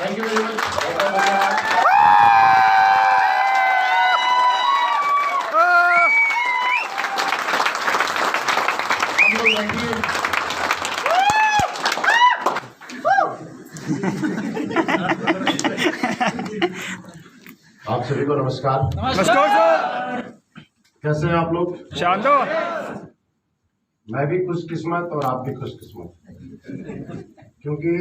Thank you very much, धन्यवाद। हम लोग बैठिए। आप सभी को नमस्कार। नमस्कार सर। कैसे हैं आप लोग? शानदार। मैं भी खुशकिस्मत और आप भी खुशकिस्मत, क्योंकि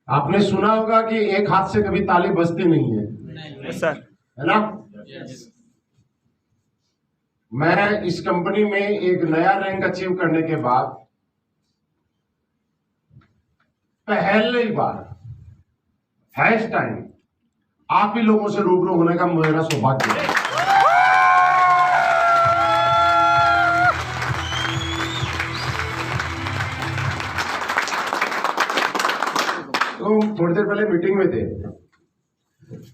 आपने सुना होगा कि एक हाथ से कभी ताली बजती नहीं है, सर है ना? मैं इस कंपनी में एक नया रैंक अचीव करने के बाद पहली बार फर्स्ट टाइम आप ही लोगों से रूबरू होने का मेरा सौभाग्य है। तो थोड़ी देर पहले मीटिंग में थे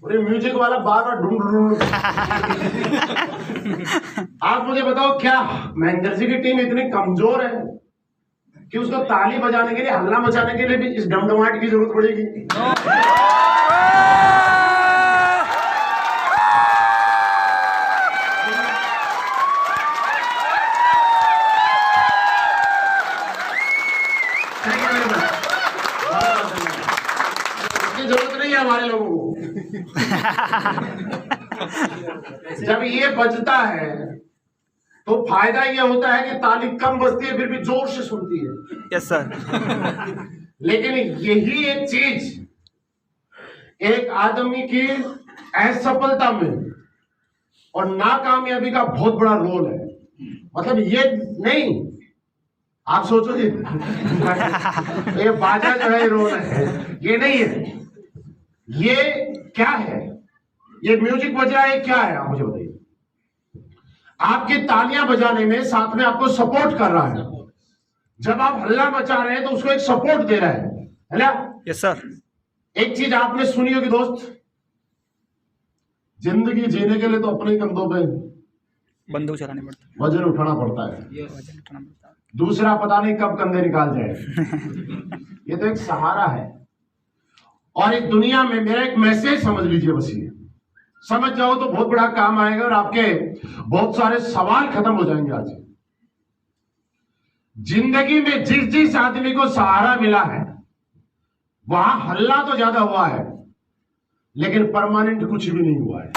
और ये म्यूजिक वाला बार बार ढूंढ आप मुझे बताओ, क्या महेंद्र जी की टीम इतनी कमजोर है कि उसको ताली बजाने के लिए, हल्ला मचाने के लिए भी इस डमडमाहट की जरूरत पड़ेगी? जरूरत नहीं है हमारे लोगों को। जब ये बजता है तो फायदा ये होता है कि ताली कम बजती है फिर भी जोर से सुनती है। Yes sir. लेकिन यही एक चीज एक आदमी की असफलता में और नाकामयाबी का बहुत बड़ा रोल है। मतलब ये नहीं आप सोचो जी ये बाजा जो है रोल है, ये नहीं है। ये क्या है? ये म्यूजिक बज रहा है, क्या है आप मुझे बताइए। आपकी तालियां बजाने में साथ में आपको सपोर्ट कर रहा है। जब आप हल्ला मचा रहे हैं तो उसको एक सपोर्ट दे रहा है ना? Yes sir. एक चीज आपने सुनी होगी दोस्त, जिंदगी जीने के लिए तो अपने कंधों पे बंदूक चलाने पड़ता है, वजन उठाना पड़ता है। वजन उठाना पड़ता है। दूसरा पता नहीं कब कंधे निकाल जाए। ये तो एक सहारा है। और इस दुनिया में मेरा एक मैसेज समझ लीजिए, बस ये समझ जाओ तो बहुत बड़ा काम आएगा और आपके बहुत सारे सवाल खत्म हो जाएंगे। आज जिंदगी में जिस जिस आदमी को सहारा मिला है वहां हल्ला तो ज्यादा हुआ है लेकिन परमानेंट कुछ भी नहीं हुआ है।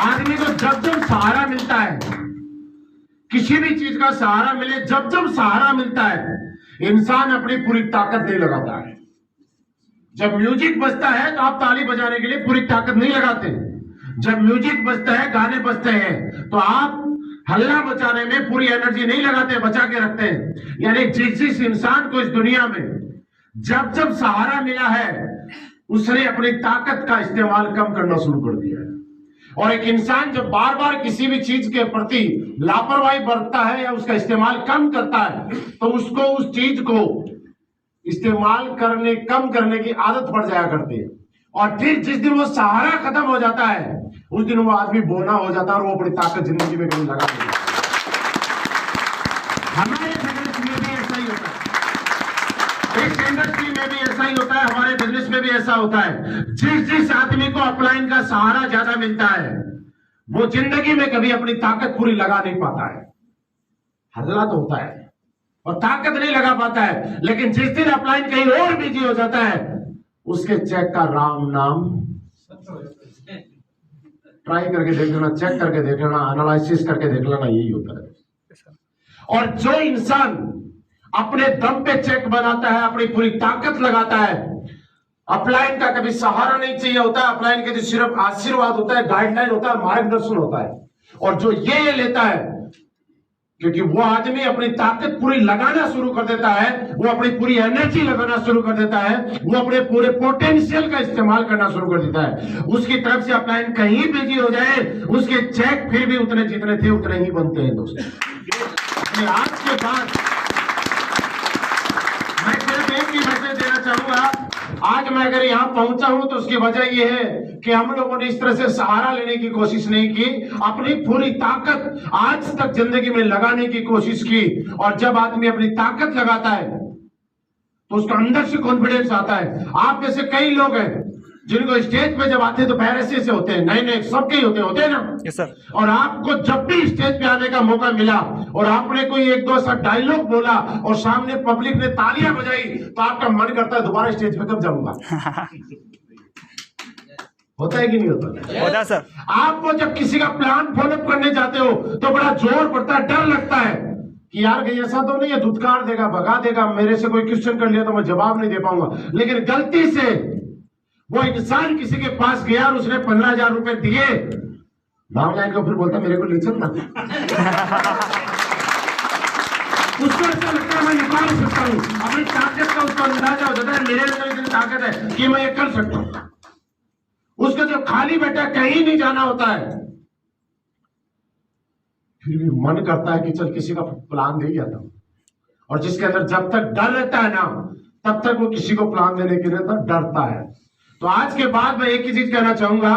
आदमी को जब जब सहारा मिलता है, किसी भी चीज का सहारा मिले, जब जब सहारा मिलता है, इंसान अपनी पूरी ताकत नहीं लगाता है। जब म्यूजिक बजता है तो आप ताली बजाने के लिए पूरी ताकत नहीं लगाते। जब म्यूजिक बजता है, गाने बजते हैं, तो आप हल्ला बचाने में पूरी एनर्जी नहीं लगाते, बचा के रखते हैं। यानी जिस इंसान को इस दुनिया में जब जब सहारा मिला है उसने अपनी ताकत का इस्तेमाल कम करना शुरू कर दिया है। और एक इंसान जब बार बार किसी भी चीज के प्रति लापरवाही बरतता है या उसका इस्तेमाल कम करता है तो उसको उस चीज को इस्तेमाल करने कम करने की आदत पड़ जाया करती है। और फिर जिस दिन वो सहारा खत्म हो जाता है उस दिन वो आदमी बोना हो जाता है और वो अपनी ताकत जिंदगी में कहीं लगा देता है। हमारे बिजनेस में भी ऐसा ही होता है, इस इंडस्ट्री में भी ऐसा ही होता है, हमारे बिजनेस में भी ऐसा होता है। जिस आदमी को अपलाइन का सहारा ज्यादा मिलता है वो जिंदगी में कभी अपनी ताकत पूरी लगा नहीं पाता है। हल्ला तो होता है और ताकत नहीं लगा पाता है, लेकिन जिस दिन अपलाइन कहीं और बिजी हो जाता है उसके चेक का राम नाम ट्राई करके देख लेना, चेक करके देख लेना, एनालिसिस करके देख लेना, यही होता है। और जो इंसान अपने दम पे चेक बनाता है, अपनी पूरी ताकत लगाता है, अपलाइन का कभी सहारा नहीं चाहिए होता है। अपलाइन के जो सिर्फ आशीर्वाद होता है, गाइडलाइन होता है, मार्गदर्शन होता है। और जो ये लेता है, क्योंकि वो आदमी अपनी ताकत पूरी लगाना शुरू कर देता है, वो अपनी पूरी एनर्जी लगाना शुरू कर देता है, वो अपने पूरे पोटेंशियल का इस्तेमाल करना शुरू कर देता है। उसकी तरफ से अपलाइन कहीं बिजी हो जाए उसके चेक फिर भी उतने जितने थे उतने ही बनते हैं। दोस्तों आज के बाद मैं सिर्फ एक ही मैसेज देना चाहूंगा आज मैं अगर यहाँ पहुंचा हूं तो उसकी वजह यह है कि हम लोगों ने इस तरह से सहारा लेने की कोशिश नहीं की, अपनी पूरी ताकत आज तक जिंदगी में लगाने की कोशिश की। और जब आदमी अपनी ताकत लगाता है तो उसका अंदर से कॉन्फिडेंस आता है। आप में से कई लोग हैं जिनको स्टेज पे जब आते हैं तो पैर ऐसे से होते हैं, नहीं सबके ही होते हैं ना। Yes sir. और आपको जब भी स्टेज पे आने का मौका मिला और आपने कोई एक दो ऐसा डायलॉग बोला और सामने पब्लिक ने तालियां बजाई तो आपका मन करता है दोबारा स्टेज पे कब जाऊंगा। होता है कि नहीं होता? होता सर। आपको जब किसी का प्लान फॉलो करने जाते हो तो बड़ा जोर पड़ता है, डर लगता है कि यार कहीं ऐसा तो नहीं है धुतकार देगा, भगा देगा, मेरे से कोई क्वेश्चन कर लिया तो मैं जवाब नहीं दे पाऊंगा। लेकिन गलती से वो इंसान किसी के पास गया और उसने 15,000 रुपए दिए, नाम लाइन को फिर बोलता मेरे को ले चलना। उसको ऐसा लगता है मैं निकाल सकता हूं, अपनी ताकत का उसको अंदाजा हो जाता है, मेरे अंदर इतनी ताकत है कि मैं ये कर सकता हूं। उसको जब खाली बैठा कहीं नहीं जाना होता है फिर भी मन करता है कि चल किसी का प्लान दे जाता हूं। और जिसके अंदर जब तक डर रहता है ना तब तक वो किसी को प्लान देने के लिए तो डरता है। तो आज के बाद मैं एक ही चीज कहना चाहूंगा,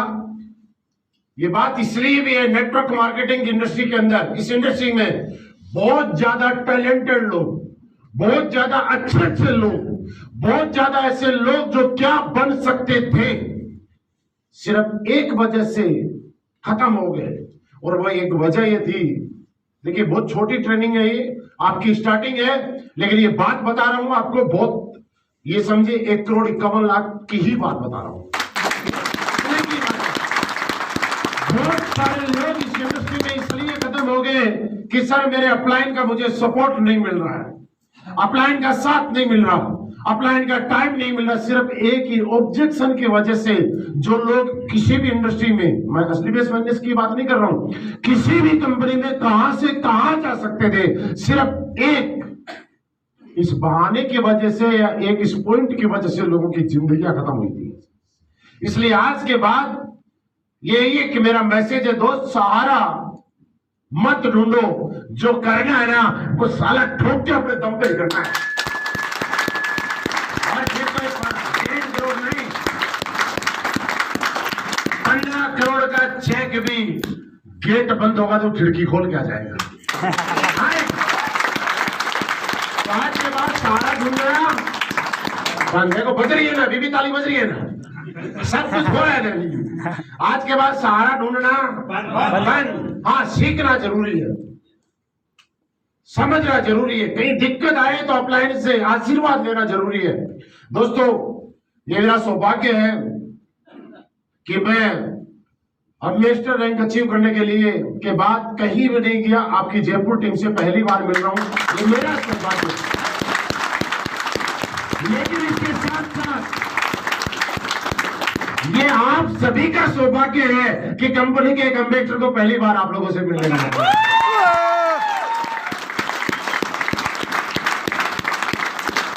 ये बात इसलिए भी है नेटवर्क मार्केटिंग इंडस्ट्री के अंदर, इस इंडस्ट्री में बहुत ज्यादा टैलेंटेड लोग, बहुत ज्यादा अच्छे लोग, बहुत ज्यादा ऐसे लोग जो क्या बन सकते थे सिर्फ एक वजह से खत्म हो गए। और वो एक वजह ये थी, देखिए बहुत छोटी ट्रेनिंग है ये, आपकी स्टार्टिंग है, लेकिन ये बात बता रहा हूं आपको बहुत, ये समझे 1,51,00,000 की ही बात बता रहा हूं। बहुत सारे लोग इस इंडस्ट्री में इसलिए खत्म हो गए कि सर मेरे अपलाइन का मुझे सपोर्ट नहीं मिल रहा है, अपलाइन का साथ नहीं मिल रहा, अपलाइन का टाइम नहीं मिल रहा, सिर्फ एक ही ऑब्जेक्शन की वजह से। जो लोग किसी भी इंडस्ट्री में, मैं असली बेस बिजनेस की बात नहीं कर रहा हूं, किसी भी कंपनी में कहां से कहां जा सकते थे, सिर्फ एक इस बहाने की वजह से या एक इस पॉइंट की वजह से लोगों की जिंदगियां खत्म हुई थी। इसलिए आज के बाद यही है कि मेरा मैसेज है दोस्त, सहारा मत ढूंढो, जो करना है ना वो साला ठोक के अपने दम पे करना है। और ये कोई 1.5 करोड़ नहीं, 15 करोड़ का चेक भी गेट बंद होगा तो खिड़की खोल के आ जाएगा। तो आज के बाद सहारा ढूंढ रहा बंद को बज रही है ना, बीबी ताली बज रही है ना, सब कुछ हो रहा है ना। आज के बाद सहारा ढूंढना बंद। हाँ, सीखना जरूरी है, समझना जरूरी है, कहीं दिक्कत आए तो अपलाइन से आशीर्वाद लेना जरूरी है। दोस्तों, ये मेरा सौभाग्य है कि मैं मास्टर रैंक अचीव करने के लिए के बाद कहीं भी नहीं गया, आपकी जयपुर टीम से पहली बार मिल रहा हूं, ये मेरा सौभाग्य है। लेकिन इसके साथ साथ ये आप सभी का सौभाग्य है कि कंपनी के एक एम्बेसडर को पहली बार आप लोगों से मिलने लगा।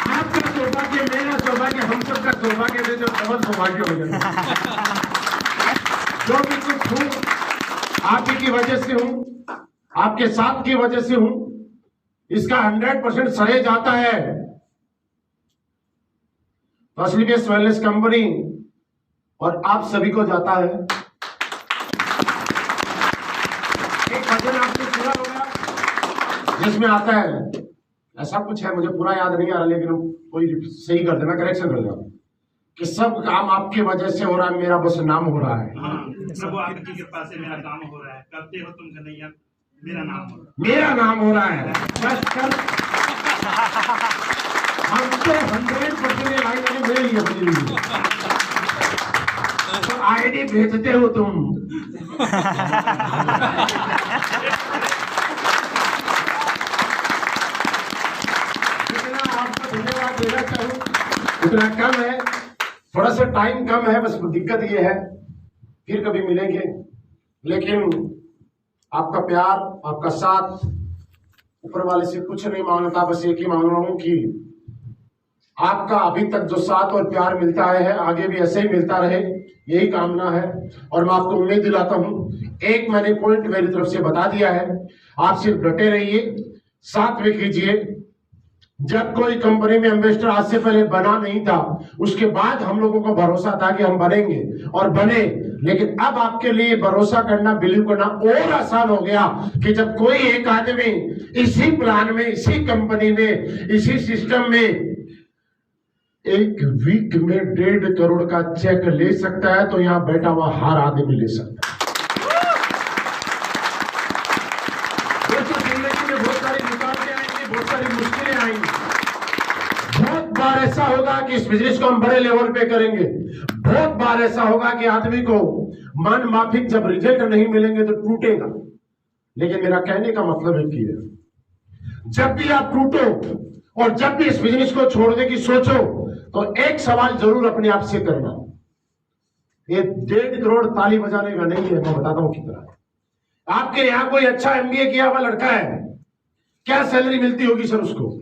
आपका सौभाग्य, मेरा सौभाग्य, हम सबका सौभाग्य है, जो डबल सौभाग्य हो जाए। जो भी कुछ हूं आप ही की वजह से हूं, आपके साथ की वजह से हूं, इसका 100% श्रेय जाता है तो असली बेस वेलनेस कंपनी और आप सभी को जाता है। एक भजन आपने सुना होगा जिसमें आता है, ऐसा कुछ है मुझे पूरा याद नहीं आ रहा, लेकिन कोई सही कर देना, करेक्शन कर देना, कि सब काम आपकी वजह से हो रहा है, मेरा बस नाम हो रहा है। प्रभु आपकी कृपा से मेरा काम हो रहा है, करते हो तुम कन्हैया, मेरा नाम हो रहा है, मेरा नाम हो रहा है। बस कल हम तो 100% लाइन मैंने ले लिया अपने लिए, तो आईडी भेजते हो तुम। इतना आपको धन्यवाद देना चाहूँ, इतना कम है, थोड़ा सा टाइम कम है, बस दिक्कत ये है फिर कभी मिलेंगे, लेकिन आपका प्यार, आपका साथ, ऊपर वाले से कुछ नहीं मांगता, बस एक ही मांग रहा हूं कि आपका अभी तक जो साथ और प्यार मिलता है आगे भी ऐसे ही मिलता रहे, यही कामना है। और मैं आपको उम्मीद दिलाता हूं, एक मैंने पॉइंट मेरी तरफ से बता दिया है, आप सिर्फ डटे रहिए, साथ में कीजिए, जब कोई कंपनी में एम्बेसडर आज से पहले बना नहीं था, उसके बाद हम लोगों को भरोसा था कि हम बनेंगे और बने। लेकिन अब आपके लिए भरोसा करना, बिलीव करना और आसान हो गया कि जब कोई एक आदमी इसी प्लान में, इसी कंपनी में, इसी सिस्टम में एक वीक में 1.5 करोड़ का चेक ले सकता है, तो यहां बैठा हुआ हर आदमी ले सकता है। दोस्तों, जिंदगी में बहुत सारी रुकावटें आएंगी, बहुत सारी मुश्किलें आएंगी। बहुत बार ऐसा होगा कि इस बिजनेस को हम बड़े लेवल पे करेंगे। बहुत बार ऐसा होगा कि आदमी को मन माफिक जब रिजल्ट नहीं मिलेंगे तो टूटेगा। लेकिन मेरा कहने का मतलब एक ही है, जब भी आप टूटो और जब भी इस बिजनेस को छोड़ने की सोचो, तो एक सवाल जरूर अपने आप से करना। ये 1.5 करोड़ ताली बजाने का नहीं है, मैं बताता हूं कितना। आपके यहां कोई अच्छा एमबीए किया हुआ लड़का है, क्या सैलरी मिलती होगी सर उसको?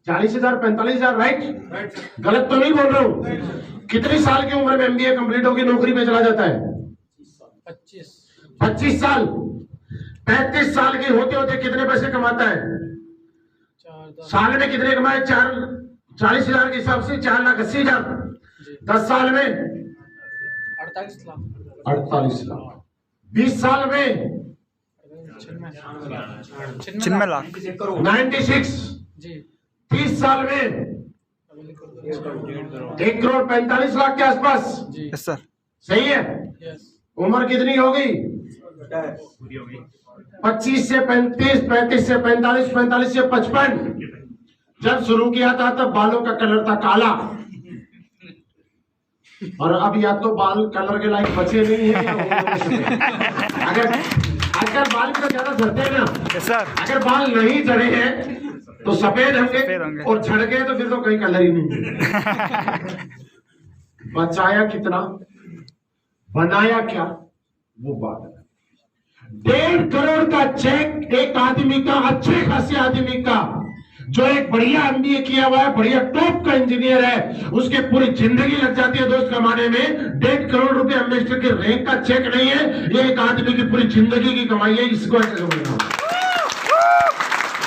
40,000, 45,000, राइट? गलत तो नहीं बोल रहा हूं। कितनी साल की उम्र में एमबीए कंप्लीट होकर नौकरी पे चला जाता है? 25 साल। 35 साल के होते होते कितने पैसे कमाता है? साल में कितने कमाए? 40,000 के हिसाब से 4,80,000। 10 साल में 48 लाख। 48 लाख। 20 साल में 96 लाख 96 जी। 30 साल में 1 करोड़ 45 लाख के आसपास। Yes sir. सही है? उम्र कितनी हो गई? 25 से 35, 35 से 45, 45 से 55। जब शुरू किया था तब बालों का कलर था काला, और अब या तो बाल कलर के लायक बचे नहीं है, अगर बाल भी तो ज्यादा झड़ते हैं ना। सर, अगर बाल नहीं झड़े हैं तो सफेद होंगे, और झड़ गए तो फिर तो कहीं कलर ही नहीं। बचाया कितना, बनाया क्या, वो बात है। 1.5 करोड़ का चेक एक आदमी का, अच्छे खासे आदमी का, जो एक बढ़िया एमबीए किया हुआ है, बढ़िया टॉप का इंजीनियर है, उसके पूरी जिंदगी लग जाती है दोस्त कमाने में। 1.5 करोड़ रुपए एम्बेसडर के रैंक का चेक नहीं है, ये एक आदमी की पूरी जिंदगी की कमाई है। इसको ऐसे समझना,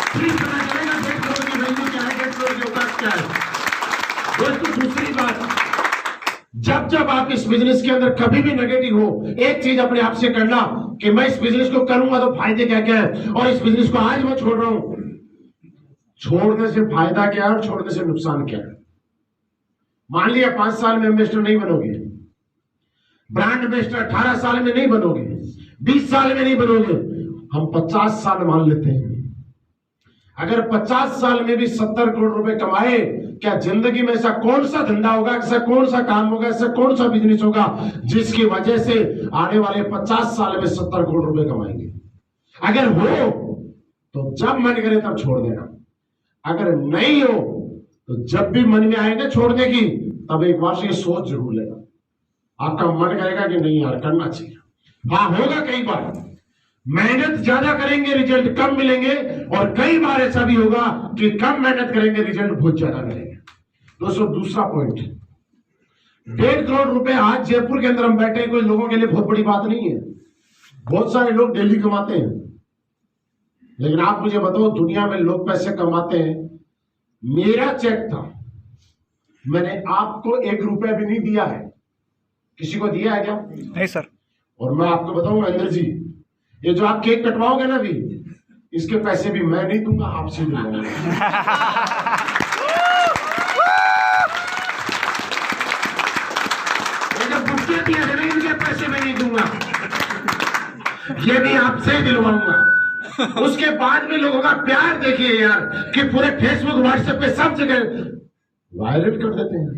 पता चलेगा 1.5 करोड़ की वैल्यू क्या है, 1.5 करोड़ की औकात क्या है। दोस्तों, दूसरी बात, जब आप इस बिजनेस के अंदर कभी भी नेगेटिव हो, एक चीज अपने आप से करना कि मैं इस बिजनेस को करूंगा तो फायदे क्या क्या है, और इस बिजनेस को आज मैं छोड़ रहा हूं, छोड़ने से फायदा क्या है और छोड़ने से नुकसान क्या है। मान लिया 5 साल में एम्बेसडर नहीं बनोगे, ब्रांड एम्बेसडर 18 साल में नहीं बनोगे, 20 साल में नहीं बनोगे, हम 50 साल मान लेते हैं। अगर 50 साल में भी 70 करोड़ रुपए कमाए, क्या जिंदगी में ऐसा कौन सा धंधा होगा, ऐसा कौन सा काम होगा, ऐसा कौन सा बिजनेस होगा जिसकी वजह से आने वाले 50 साल में 70 करोड़ रुपए कमाएंगे? अगर हो तो जब मन करे तब छोड़ देना, अगर नहीं हो तो जब भी मन में आए ना छोड़ने की, तब एक बार से सोच जरूर लेना। आपका मन करेगा कि नहीं यार करना चाहिए। हाँ, होगा कई बार मेहनत ज्यादा करेंगे रिजल्ट कम मिलेंगे, और कई बार ऐसा भी होगा कि कम मेहनत करेंगे रिजल्ट बहुत ज्यादा मिलेंगे। दोस्तों, दूसरा पॉइंट, 1.5 करोड़ रुपए आज जयपुर के अंदर हम बैठे, कोई लोगों के लिए बहुत बड़ी बात नहीं है। बहुत सारे लोग डेली कमाते हैं, लेकिन आप मुझे बताओ, दुनिया में लोग पैसे कमाते हैं। मेरा चेक था, मैंने आपको 1 रुपया भी नहीं दिया है। किसी को दिया है क्या? नहीं सर। और मैं आपको बताऊंगा अंदर जी, ये जो आप केक कटवाओगे ना भी, इसके पैसे भी मैं नहीं दूंगा, आपसे दूंगा। ये जो बुके दिए हैं ना, इनके पैसे मैं नहीं दूंगा, ये भी आपसे ही दिलवाऊंगा। उसके बाद में लोगों का प्यार देखिए यार, कि पूरे फेसबुक व्हाट्सएप पे सब जगह वायरल कर देते हैं।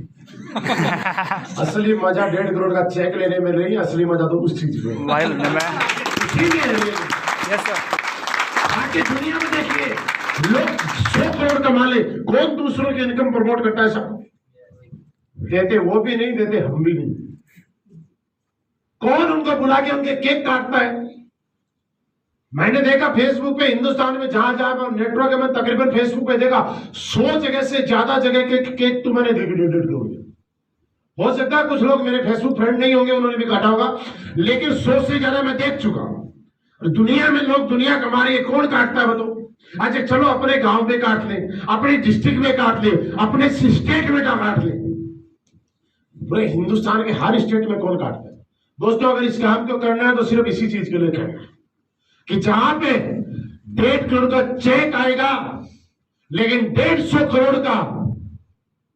असली मजा 1.5 करोड़ का चेक लेने में नहीं, असली मजा तो उस चीज में वायरल में। Yes sir. आगे दुनिया में देखिए, लोग 100 करोड़ कमा ले, कौन दूसरों की इनकम प्रमोट करता है? सब देते, वो भी नहीं देते, हम भी नहीं। कौन उनको बुला के उनके केक काटता है? मैंने देखा फेसबुक पे, हिंदुस्तान में जहां जहां नेटवर्क है, मैं तकरीबन फेसबुक पे देखा 100 जगह से ज्यादा जगह के केक तो मैंने देखे 1.5 करोड़ के। हो सकता है कुछ लोग मेरे फेसबुक फ्रेंड नहीं होंगे, उन्होंने भी काटा होगा, लेकिन 100 से ज्यादा मैं देख चुका हूं। और दुनिया में लोग दुनिया कमा रहे हैं, कौन काटता है बताओ? अच्छा चलो अपने गांव में काट ले, अपने डिस्ट्रिक्ट में काट ले, अपने स्टेट में काट ले, पूरे हिंदुस्तान के हर स्टेट में कौन काटता है? दोस्तों अगर इस काम को करना है तो सिर्फ इसी चीज के लिए करना है कि जहां पे 1.5 करोड़ का चेक आएगा, लेकिन 150 करोड़ का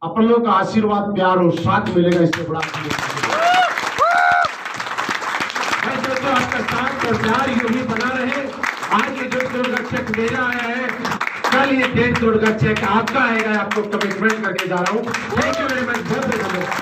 अपन लोग का आशीर्वाद, प्यार और साथ मिलेगा, इससे बड़ा दोस्तों आपका साथ और प्यार यूं ही बना रहे। आज ये 1.5 करोड़ का चेक मेरा आया है, कल ये 1.5 करोड़ का चेक आपका आएगा, आपको कमिटमेंट करके जा रहा हूं। Thank you very much.